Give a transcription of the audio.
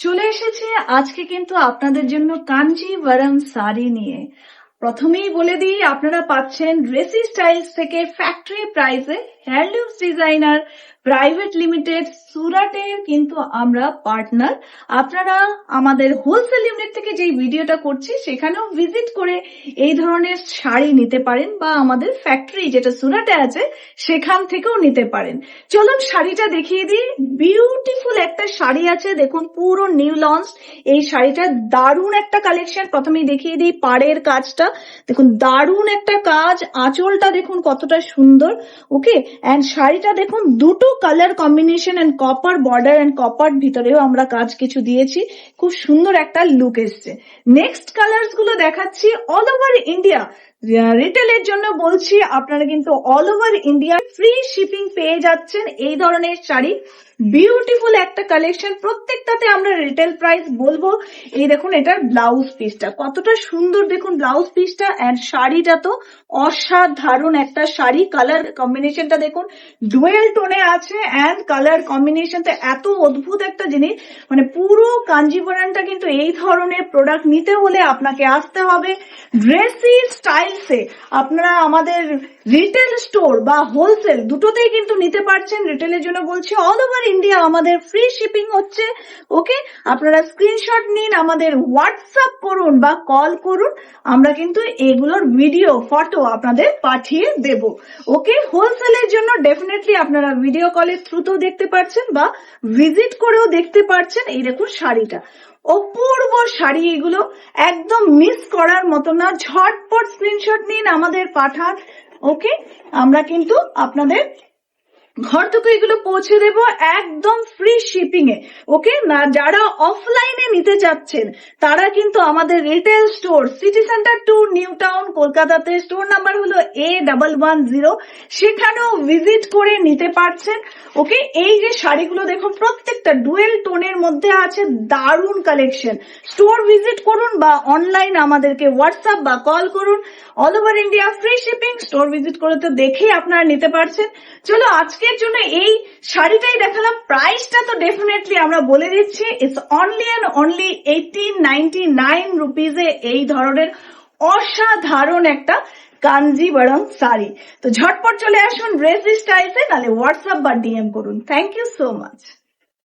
চলে এসেছি আজকে কিন্তু আপনাদের জন্য কাঞ্জিভারম শাড়ি নিয়ে। প্রথমেই বলে দিই, আপনারা পাচ্ছেন ড্রেসি স্টাইলস থেকে ফ্যাক্টরি প্রাইসে হ্যান্ডলুমস ডিজাইনার প্রাইভেট লিমিটেড সুরাটের কিন্তু আমরা পার্টনার। আপনারা আমাদের হোলসেল ইউনিট থেকে যেই ভিডিওটা করছি সেখানেও ভিজিট করে এই ধরনের শাড়ি নিতে পারেন, বা আমাদের ফ্যাক্টরি যেটা সুরাটে আছে সেখান থেকেও নিতে পারেন। চলুন শাড়িটা দেখিয়ে দিই। বিউটিফুল একটা শাড়ি আছে, দেখুন পুরো নিউ লঞ্চ এই শাড়িটা। দারুণ একটা কালেকশন। প্রথমেই দেখিয়ে দিই পাড়ের কাজটা, দেখুন দারুণ একটা কাজ। আঁচলটা দেখুন কতটা সুন্দর। ওকে, এন্ড শাড়িটা দেখুন দুটো colour combination and copper border and copper ভিতরেও আমরা কাজ কিছু দিয়েছি। খুব সুন্দর একটা লুক এসছে। নেক্সট কালার্স গুলো দেখাচ্ছি। অল ওভার ইন্ডিয়া রিটেলের জন্য বলছি, আপনারা কিন্তু all over India free shipping পেয়ে যাচ্ছেন এই ধরনের শাড়ি। বিউটিফুল একটা কালেকশন, প্রত্যেকটাতে আমরা রিটেল প্রাইস বলবো। এই দেখুন এটার ব্লাউজ পিসটা কতটা সুন্দর, দেখুন ব্লাউজ পিসটা। এন্ড শাড়িটা তো অসাধারণ একটা শাড়ি। কালার কম্বিনেশনটা দেখুন ডুয়েল টোনে আছে, এন্ড কালার কম্বিনেশনটা এত অদ্ভুত একটা জিনিস। মানে পুরো কাঞ্জিভারমটা কিন্তু এই ধরনের প্রোডাক্ট নিতে হলে আপনাকে আসতে হবে ড্রেসি স্টাইলসে। আপনারা আমাদের রিটেল স্টোর বা হোলসেল দুটোতেই কিন্তু নিতে পারছেন। রিটেলের জন্য বলছি অল ওভার ইন্ডিয়া আমাদের ফ্রি শিপিং হচ্ছে। ওকে, আপনারা স্ক্রিনশট নিন, আমাদের হোয়াটসঅ্যাপ করুন বা কল করুন, আমরা কিন্তু এগুলোর ভিডিও ফটো আপনাদের পাঠিয়ে দেব। ওকে, হোলসেলের জন্য ডেফিনেটলি আপনারা ভিডিও কলের থ্রুতেও দেখতে পাচ্ছেন বা ভিজিট করেও দেখতে পাচ্ছেন। এই দেখুন শাড়িটা অপূর্ব শাড়ি, এগুলো একদম মিস করার মতো না। ঝটপট স্ক্রিনশট নিন, আমাদের পাঠান। ওকে, আমরা কিন্তু আপনাদের ঘর থেকে এগুলো পৌঁছে দেব একদম ফ্রি শিপিং এ। ওকে না, যারা অফলাইনে নিতে চাচ্ছেন তারা কিন্তু আমাদের retail store city centre 2 new town কলকাতাতে, স্টোর নাম্বার হলো A110, সেখানেও ভিজিট করে নিতে পারছেন। ওকে, এই যে শাড়িগুলো দেখুন প্রত্যেকটা ডুয়েল টোনের মধ্যে আছে, দারুণ কালেকশন। স্টোর ভিজিট করুন বা অনলাইন আমাদেরকে হোয়াটসঅ্যাপ বা কল করুন। All over India free shipping, store visit করে তো দেখেই আপনারা নিতে পারছেন। চলো আজকের জন্য এই শাড়িটাই দেখালাম। প্রাইসটা তো ডেফিনেটলি আমরা বলে দিচ্ছি, ইটস অনলি এন্ড অনলি 1899 রুপিজে এই ধরনের অসাধারণ একটা কাঞ্জিভারম শাড়ি। তো ঝটপট চলে আসুন ড্রেসি স্টাইলসে, নাহলে হোয়াটসঅ্যাপ বা ডিএম করুন। Thank you so much.